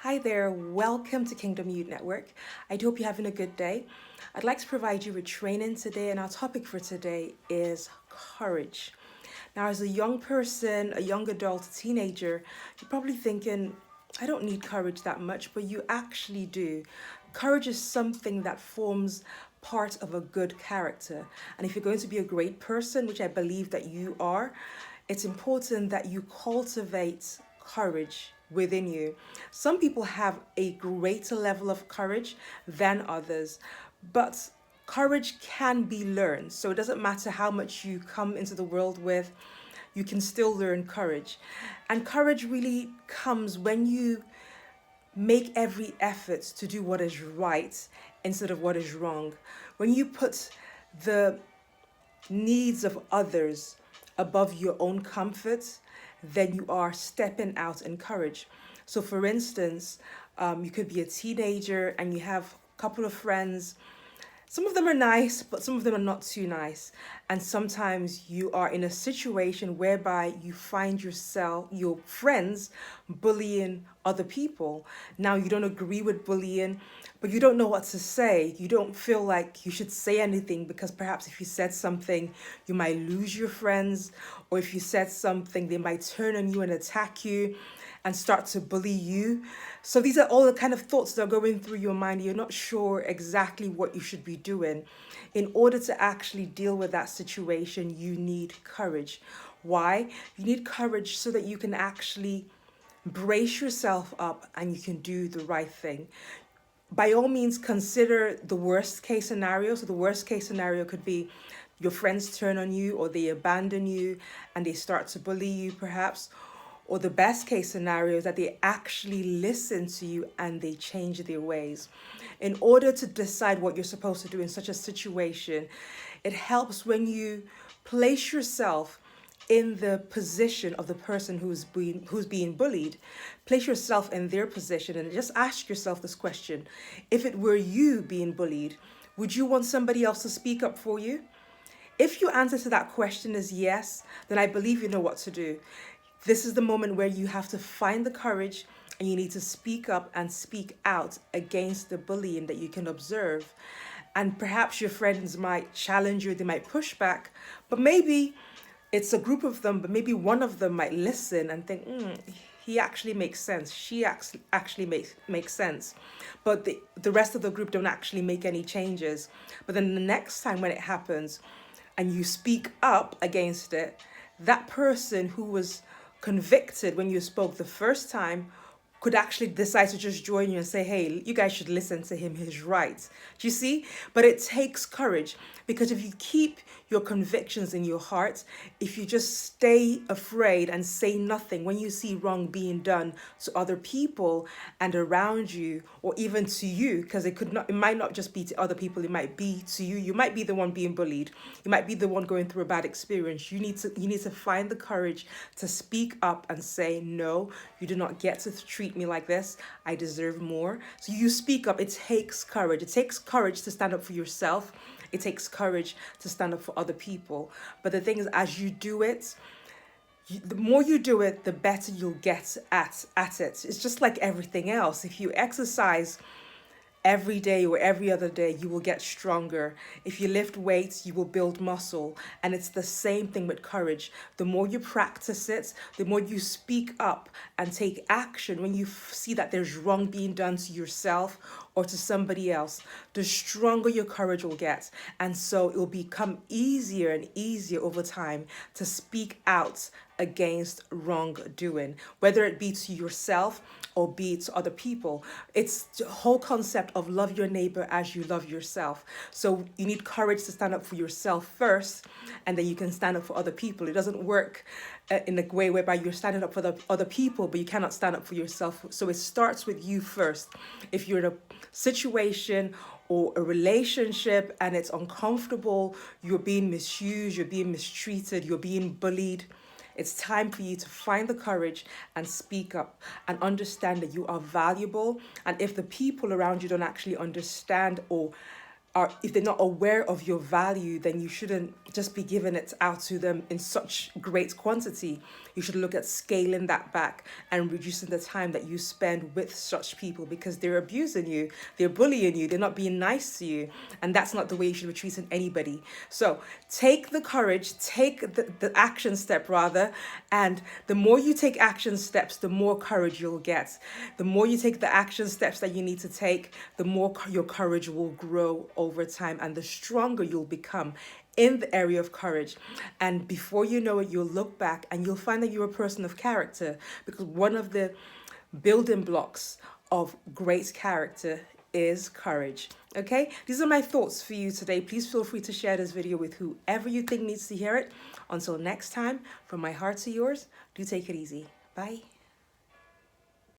Hi there, welcome to Kingdom Youth Network. I do hope you're having a good day. I'd like to provide you with training today, and our topic for today is courage. Now, as a young person, a young adult, a teenager, you're probably thinking, I don't need courage that much, but you actually do. Courage is something that forms part of a good character. And if you're going to be a great person, which I believe that you are, it's important that you cultivate courage within you. Some people have a greater level of courage than others, but courage can be learned. So it doesn't matter how much you come into the world with, you can still learn courage. And courage really comes when you make every effort to do what is right instead of what is wrong. When you put the needs of others above your own comfort, then you are stepping out in courage. So, for instance, you could be a teenager and you have a couple of friends. Some of them are nice, but some of them are not too nice. And sometimes you are in a situation whereby you find your friends bullying other people. Now, you don't agree with bullying, but you don't know what to say. You don't feel like you should say anything because perhaps if you said something, you might lose your friends, or if you said something, they might turn on you and attack you and start to bully you. So these are all the kind of thoughts that are going through your mind. You're not sure exactly what you should be doing. In order to actually deal with that situation, you need courage. Why? You need courage so that you can actually brace yourself up and you can do the right thing. By all means, consider the worst case scenario. So the worst case scenario could be your friends turn on you or they abandon you and they start to bully you perhaps. Or the best case scenario is that they actually listen to you and they change their ways. In order to decide what you're supposed to do in such a situation, it helps when you place yourself in the position of the person who's being bullied. Place yourself in their position and just ask yourself this question. If it were you being bullied, would you want somebody else to speak up for you? If your answer to that question is yes, then I believe you know what to do. This is the moment where you have to find the courage and you need to speak up and speak out against the bullying that you can observe. And perhaps your friends might challenge you, they might push back, but maybe it's a group of them, but maybe one of them might listen and think, he actually makes sense. She actually makes sense. But the rest of the group don't actually make any changes. But then the next time when it happens and you speak up against it, that person who was convicted when you spoke the first time could actually decide to just join you and say, hey, you guys should listen to him. He's right. Do you see? But it takes courage because if you keep your convictions in your heart, if you just stay afraid and say nothing when you see wrong being done to other people and around you, or even to you, because it might not just be to other people, it might be to you. You might be the one being bullied. You might be the one going through a bad experience. You need to find the courage to speak up and say, no, you do not get to treat me like this. I deserve more. So you speak up. It takes courage. It takes courage to stand up for yourself. It takes courage to stand up for other people. But the thing is, as you do it, the more you do it, the better you'll get at it. It's just like everything else. If you exercise every day or every other day, you will get stronger. If you lift weights, you will build muscle. And it's the same thing with courage. The more you practice it, the more you speak up and take action when you see that there's wrong being done to yourself or to somebody else, the stronger your courage will get. And so it will become easier and easier over time to speak out against wrongdoing, whether it be to yourself or be it to other people. It's the whole concept of love your neighbor as you love yourself. So you need courage to stand up for yourself first, and then you can stand up for other people. It doesn't work in a way whereby you're standing up for the other people, but you cannot stand up for yourself. So it starts with you first. If you're in a situation or a relationship and it's uncomfortable, you're being misused, you're being mistreated, you're being bullied, it's time for you to find the courage and speak up and understand that you are valuable. And if the people around you don't actually understand or if they're not aware of your value, then you shouldn't just be giving it out to them in such great quantity. You should look at scaling that back and reducing the time that you spend with such people, because they're abusing you, they're bullying you, they're not being nice to you, and that's not the way you should be treating anybody. So take the courage, take the action step rather, and the more you take action steps, the more courage you'll get. The more you take the action steps that you need to take, the more your courage will grow over time, and the stronger you'll become in the area of courage. And before you know it, you'll look back and you'll find that you're a person of character, because one of the building blocks of great character is courage. Okay, these are my thoughts for you today. Please feel free to share this video with whoever you think needs to hear it. Until next time, from my heart to yours, do take it easy. Bye.